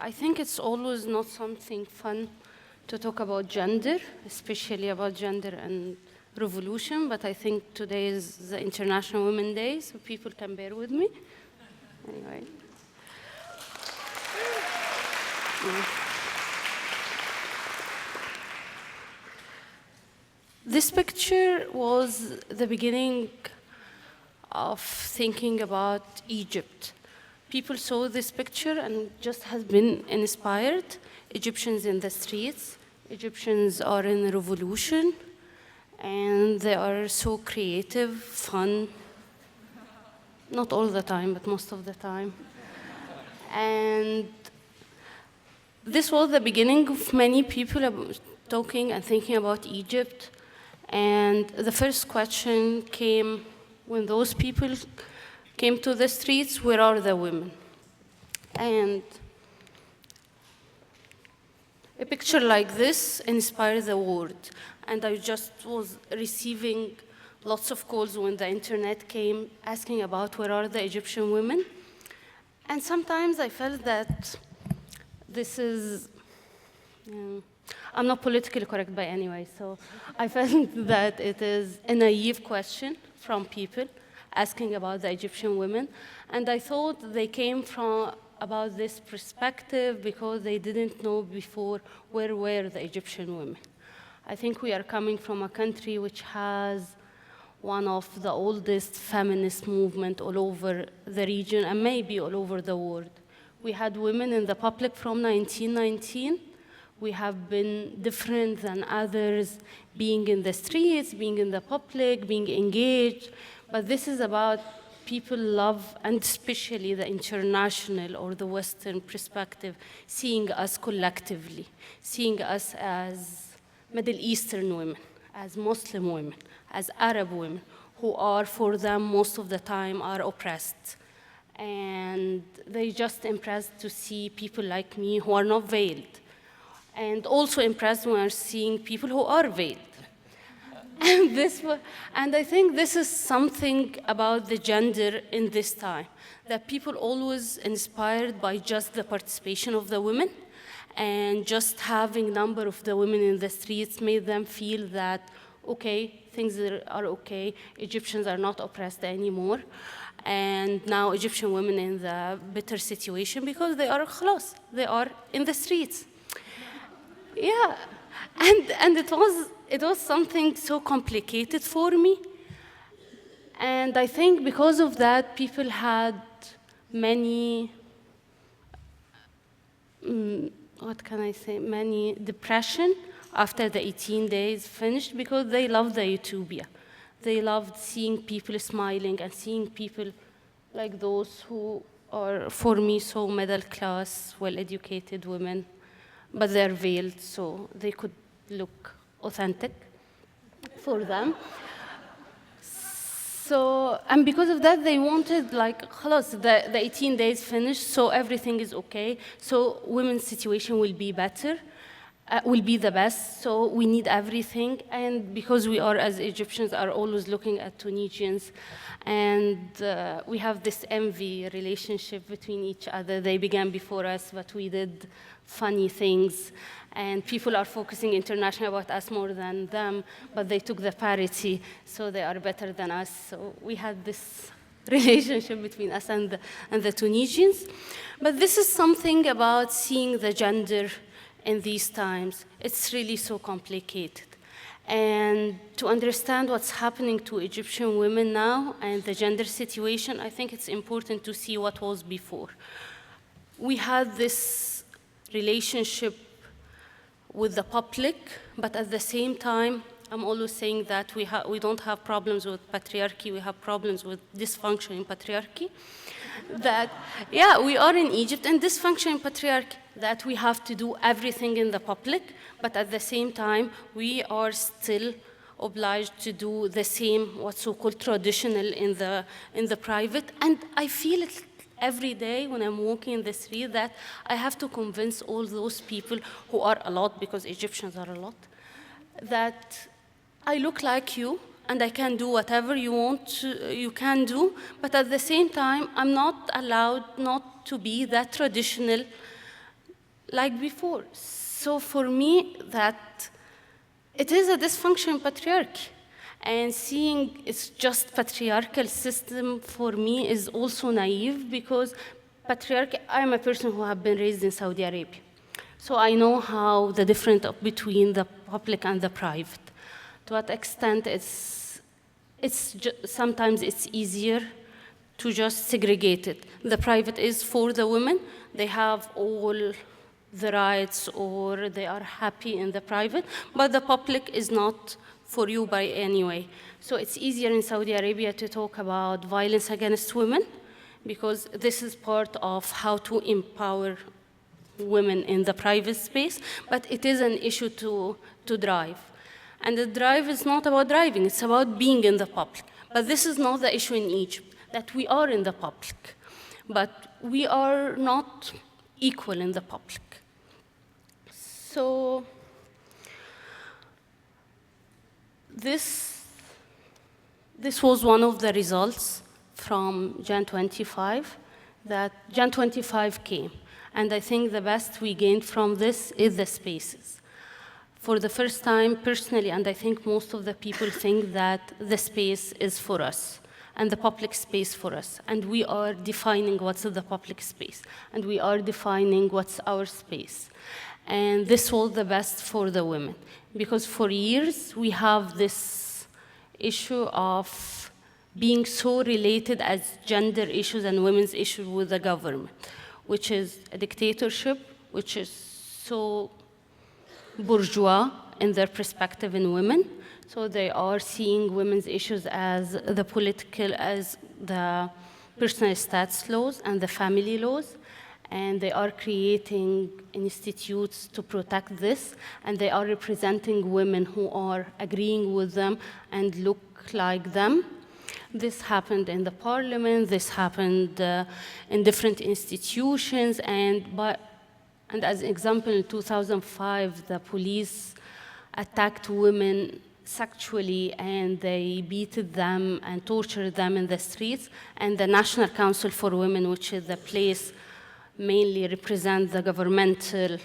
I think it's always not something fun to talk about gender, especially about gender and revolution, but I think today is the International Women's Day, so people can bear with me. Anyway. This picture was the beginning of thinking about Egypt. People saw this picture and just has been inspired. Egyptians in the streets, Egyptians are in revolution, and they are so creative, fun, not all the time, but most of the time. And this was the beginning of many people talking and thinking about Egypt. And the first question came when those people came to the streets, where are the women? And a picture like this inspired the world. And I just was receiving lots of calls when the internet came asking about where are the Egyptian women. And sometimes I felt that this is, I'm not politically correct by any way, so I felt that it is a naive question from people asking about the Egyptian women. And I thought they came from about this perspective because they didn't know before where were the Egyptian women. I think we are coming from a country which has one of the oldest feminist movement all over the region and maybe all over the world. We had women in the public from 1919. We have been different than others, being in the streets, being in the public, being engaged. But this is about people love, and especially the international or the Western perspective, seeing us collectively, seeing us as Middle Eastern women, as Muslim women, as Arab women, who are, for them, most of the time, are oppressed. And they just impressed to see people like me who are not veiled. And also impressed when we're seeing people who are veiled. And I think this is something about the gender in this time, that people always inspired by just the participation of the women, and just having number of the women in the streets made them feel that, okay, things are okay, Egyptians are not oppressed anymore, and now Egyptian women in the better situation because they are khlos, they are in the streets. Yeah, and it was something so complicated for me. And I think because of that, people had many, what can I say, many depression after the 18 days finished because they loved the utopia. They loved seeing people smiling and seeing people like those who are, for me, so middle class, well-educated women, but they're veiled, so they could look authentic for them. So, and because of that, they wanted, like, خلاص, the 18 days finished, so everything is okay, so women's situation will be better, will be the best, so we need everything. And because we are, as Egyptians, are always looking at Tunisians, and we have this envy relationship between each other. They began before us, but we did funny things, and people are focusing internationally about us more than them, but they took the parity, so they are better than us. So we had this relationship between us and the Tunisians. But this is something about seeing the gender in these times. It's really so complicated. And to understand what's happening to Egyptian women now and the gender situation, I think it's important to see what was before. We had this relationship with the public, but at the same time, I'm always saying that we don't have problems with patriarchy, we have problems with dysfunction in patriarchy. That, yeah, we are in Egypt and dysfunction in patriarchy, that we have to do everything in the public, but at the same time, we are still obliged to do the same, what's so-called traditional in the private. And I feel it every day when I'm walking in the street that I have to convince all those people who are a lot, because Egyptians are a lot, that I look like you and I can do whatever you want you can do, but at the same time, I'm not allowed not to be that traditional like before. So for me, that it is a dysfunctional patriarchy. And seeing it's just patriarchal system for me is also naive, because patriarchy, I'm a person who have been raised in Saudi Arabia. So I know how the difference between the public and the private. To what extent sometimes it's easier to just segregate it. The private is for the women. They have all the rights, or they are happy in the private, but the public is not for you by any way. So it's easier in Saudi Arabia to talk about violence against women, because this is part of how to empower women in the private space, but it is an issue to drive. And the drive is not about driving, it's about being in the public. But this is not the issue in Egypt, that we are in the public, but we are not equal in the public. So this was one of the results from Jan 25, that Jan 25 came. And I think the best we gained from this is the spaces. For the first time, personally, and I think most of the people think that the space is for us, and the public space for us. And we are defining what's the public space, and we are defining what's our space. And this was the best for the women, because for years we have this issue of being so related as gender issues and women's issues with the government, which is a dictatorship, which is so bourgeois in their perspective in women. So they are seeing women's issues as the political, as the personal status laws and the family laws. And they are creating institutes to protect this, and they are representing women who are agreeing with them and look like them. This happened in the parliament, this happened in different institutions, and as an example, in 2005, the police attacked women sexually, and they beat them and tortured them in the streets, and the National Council for Women, which is the place mainly represent the governmental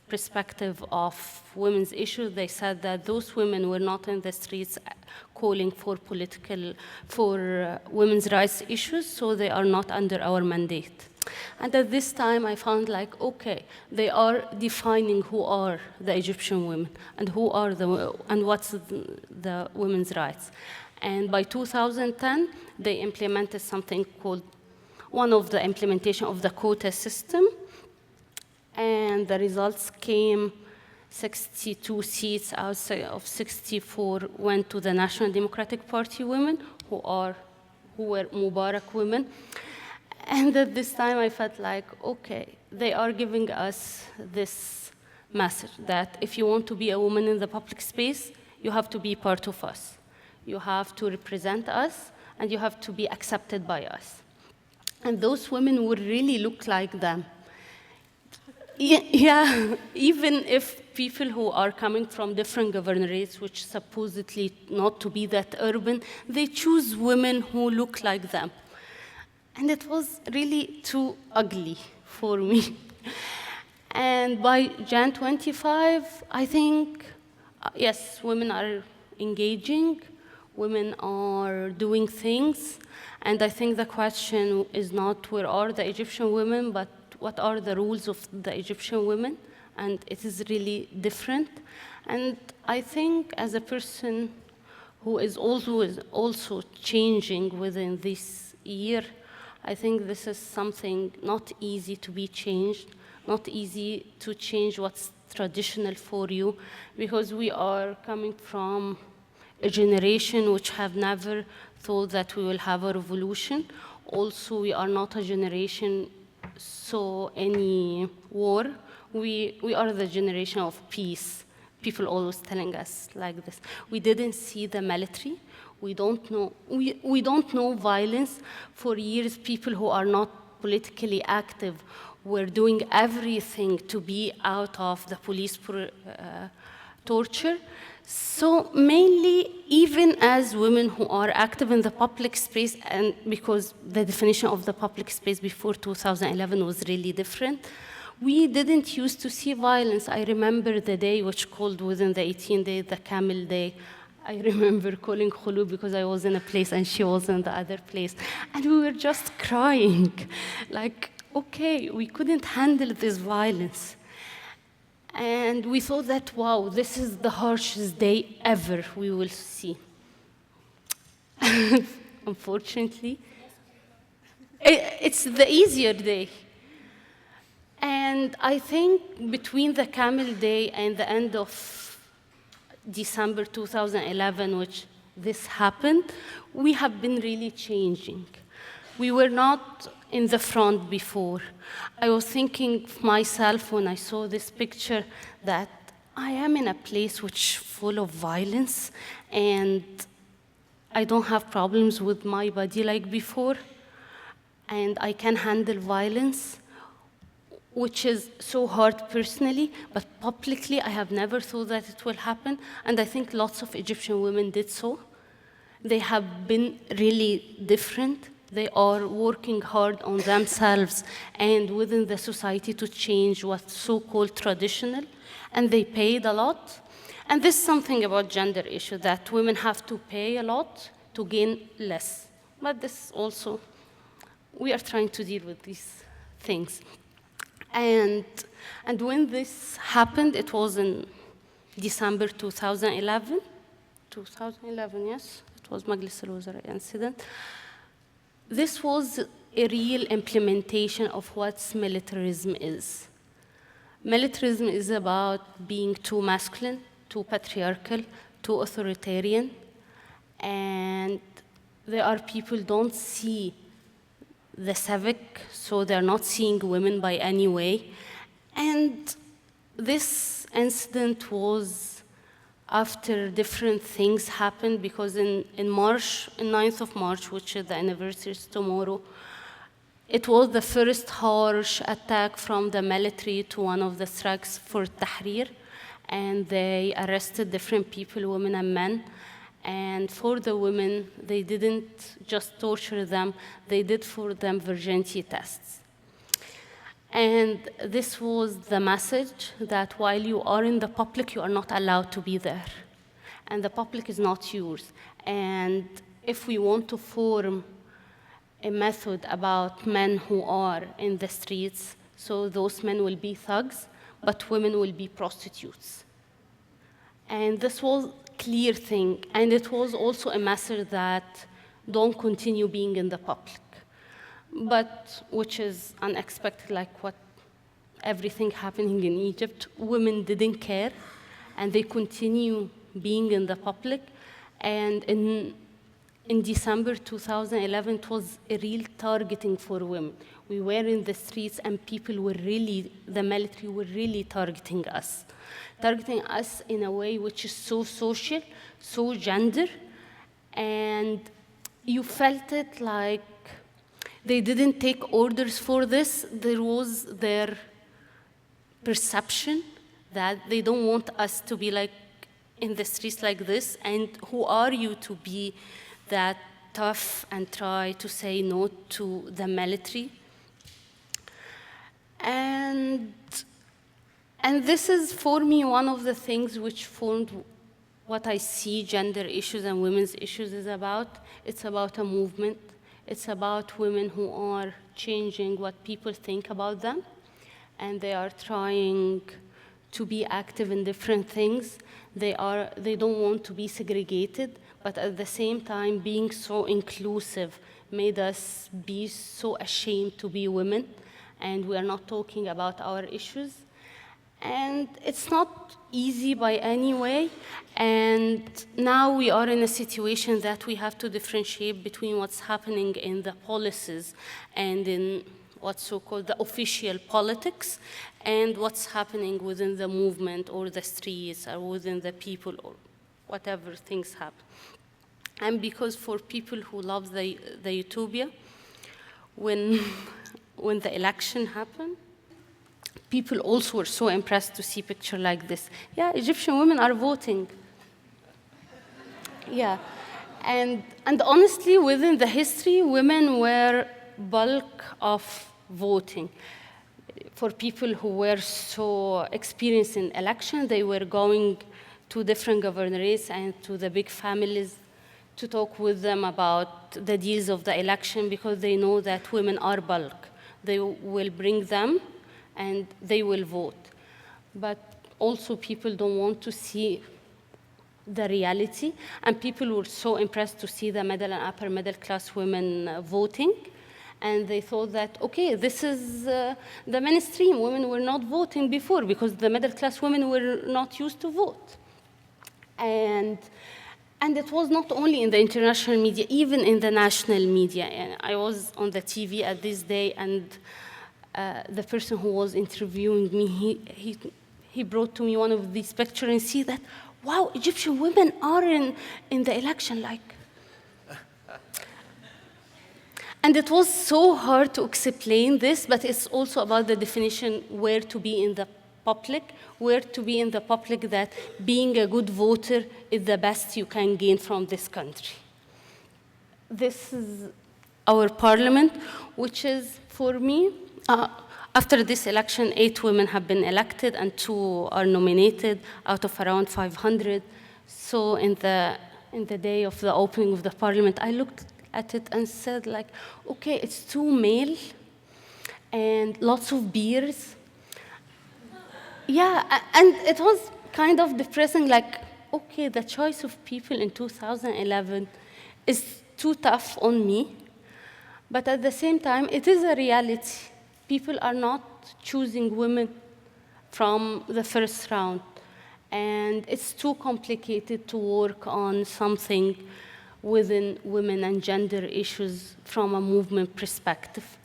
perspective of women's issues, they said that those women were not in the streets calling for women's rights issues, so they are not under our mandate. And at this time, I found like, okay, they are defining who are the Egyptian women and what's the women's rights. And by 2010, they implemented something called one of the implementation of the quota system, and the results came 62 seats outside of 64 went to the National Democratic Party women, who were Mubarak women. And at this time I felt like, okay, they are giving us this message that if you want to be a woman in the public space, you have to be part of us. You have to represent us, and you have to be accepted by us. And those women would really look like them. Yeah, even if people who are coming from different governorates, which supposedly not to be that urban, they choose women who look like them. And it was really too ugly for me. And by Jan 25, I think, yes, women are engaging, women are doing things, and I think the question is not where are the Egyptian women, but what are the rules of the Egyptian women, and it is really different. And I think as a person who is also changing within this year, I think this is something not easy to be changed, not easy to change what's traditional for you, because we are coming from a generation which have never thought that we will have a revolution. Also, we are not a generation saw any war. We are the generation of peace. People always telling us like this. We didn't see the military. We don't know violence. For years, people who are not politically active were doing everything to be out of the police torture. So mainly, even as women who are active in the public space, and because the definition of the public space before 2011 was really different, We didn't used to see violence. I remember the day which called within the 18 days, the Camel Day. I remember calling Kholoud because I was in a place and she was in the other place. And we were just crying. Like, okay, we couldn't handle this violence. And we thought that, wow, this is the harshest day ever we will see. Unfortunately, it's the easier day. And I think between the Camel Day and the end of December 2011, which this happened, we have been really changing. We were not in the front before. I was thinking of myself when I saw this picture that I am in a place which is full of violence, and I don't have problems with my body like before, and I can handle violence, which is so hard personally, but publicly I have never thought that it will happen, and I think lots of Egyptian women did so. They have been really different. They are working hard on themselves and within the society to change what's so-called traditional, and they paid a lot. And this is something about gender issue, that women have to pay a lot to gain less. But this also, we are trying to deal with these things. And when this happened, it was in December 2011. 2011, yes, it was Majlis al-Wazara incident. This was a real implementation of what militarism is. Militarism is about being too masculine, too patriarchal, too authoritarian, and there are people who don't see the civic, so they're not seeing women by any way. And this incident was after different things happened, because in March, 9th of March, which is the anniversary is tomorrow, it was the first harsh attack from the military to one of the strikes for Tahrir, and they arrested different people, women and men. And for the women, they didn't just torture them, they did for them virginity tests. And this was the message that while you are in the public, you are not allowed to be there. And the public is not yours. And if we want to form a method about men who are in the streets, so those men will be thugs, but women will be prostitutes. And this was clear thing, and it was also a message that don't continue being in the public, but which is unexpected, like what everything happening in Egypt. Women didn't care, and they continue being in the public. And in December 2011, it was a real targeting for women. We were in the streets, and people were really, the military were really targeting us in a way which is so social, so gender, and you felt it like they didn't take orders for this. There was their perception that they don't want us to be like in the streets like this, and who are you to be that tough and try to say no to the military? And this is, for me, one of the things which formed what I see gender issues and women's issues is about. It's about a movement. It's about women who are changing what people think about them, and they are trying to be active in different things. They don't want to be segregated, but at the same time, being so inclusive made us be so ashamed to be women, and we are not talking about our issues. And it's not easy by any way, and now we are in a situation that we have to differentiate between what's happening in the policies and in what's so-called the official politics, and what's happening within the movement or the streets or within the people or whatever things happen. And because for people who love the utopia, when the election happened, people also were so impressed to see picture like this. Yeah, Egyptian women are voting. Yeah, and honestly, within the history, women were bulk of voting. for people who were so experienced in election, they were going to different governorates and to the big families to talk with them about the deals of the election, because they know that women are bulk. They will bring them and they will vote. But also people don't want to see the reality, and people were so impressed to see the middle and upper middle class women voting, and they thought that, okay, this is the mainstream. Women were not voting before because the middle class women were not used to vote. And it was not only in the international media, even in the national media. And I was on the TV at this day, and the person who was interviewing me, he brought to me one of these pictures and see that, wow, Egyptian women are in the election, like. And it was so hard to explain this, but it's also about the definition where to be in the public, that being a good voter is the best you can gain from this country. This is our parliament, which is, for me, after this election, 8 women have been elected and 2 are nominated out of around 500. So in the day of the opening of the parliament, I looked at it and said, like, okay, it's 2 male and lots of beers. Yeah, and it was kind of depressing, like, okay, the choice of people in 2011 is too tough on me, but at the same time, it is a reality. People are not choosing women from the first round, and it's too complicated to work on something within women and gender issues from a movement perspective.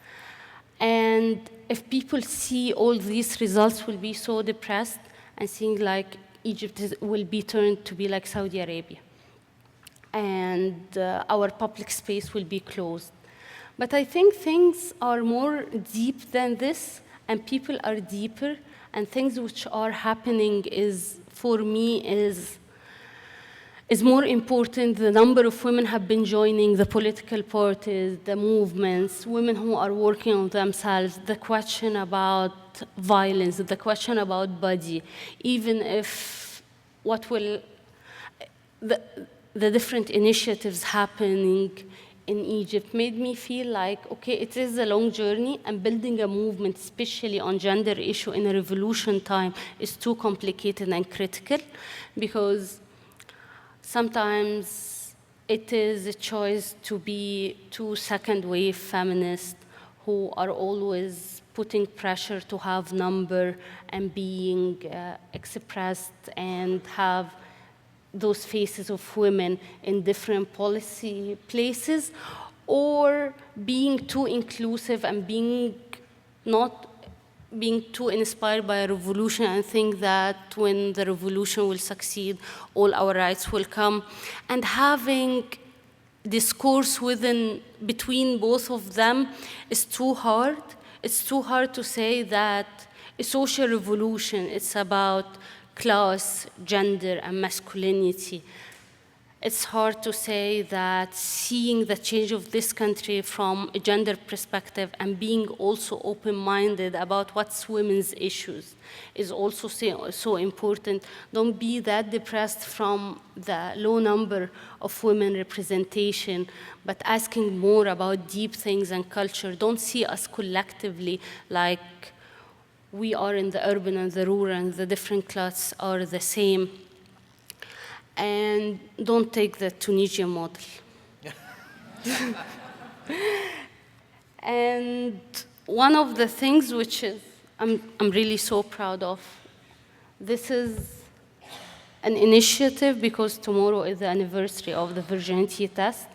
And if people see all these results, will be so depressed and seeing like Egypt will be turned to be like Saudi Arabia. And our public space will be closed. But I think things are more deep than this, and people are deeper, and things which are happening is, for me, is more important. The number of women have been joining the political parties, the movements, women who are working on themselves, the question about violence, the question about body, even if the different initiatives happening in Egypt made me feel like, okay, it is a long journey, and building a movement, especially on gender issue in a revolution time, is too complicated and critical, because sometimes it is a choice to be two second-wave feminists who are always putting pressure to have number and being expressed and have those faces of women in different policy places, or being too inclusive and not being too inspired by a revolution and think that when the revolution will succeed, all our rights will come. And having discourse between both of them is too hard. It's too hard to say that a social revolution, it's about class, gender, and masculinity. It's hard to say that seeing the change of this country from a gender perspective and being also open-minded about what's women's issues is also so important. Don't be that depressed from the low number of women representation, but asking more about deep things and culture. Don't see us collectively like we are in the urban and the rural, and the different classes are the same. And don't take the Tunisian model. And one of the things which is I'm really so proud of, this is an initiative because tomorrow is the anniversary of the Virginity Test,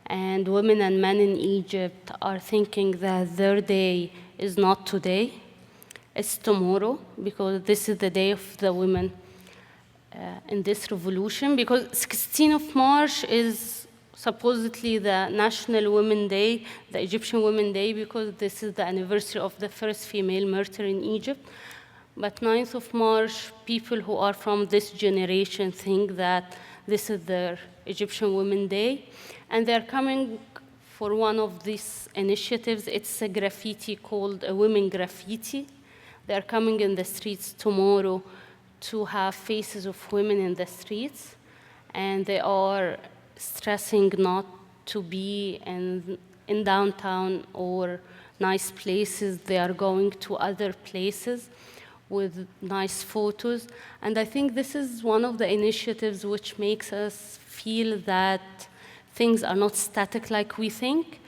and women and men in Egypt are thinking that their day is not today, it's tomorrow, because this is the day of the women in this revolution, because 16th of March is supposedly the National Women's Day, the Egyptian Women's Day, because this is the anniversary of the first female murder in Egypt. But 9th of March, people who are from this generation think that this is their Egyptian Women's Day, and they're coming for one of these initiatives. It's a graffiti called a women graffiti. They are coming in the streets tomorrow to have faces of women in the streets, and they are stressing not to be in downtown or nice places. They are going to other places with nice photos. And I think this is one of the initiatives which makes us feel that things are not static like we think,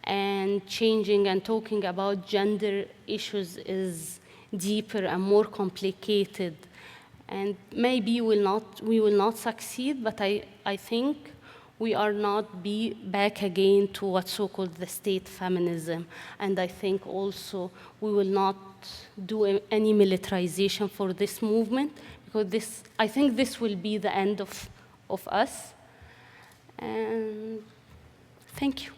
and changing and talking about gender issues is deeper and more complicated. And maybe we will not succeed, but I think we are not back again to what's so-called the state feminism. And I think also we will not do any militarization for this movement, because I think this will be the end of us. And thank you.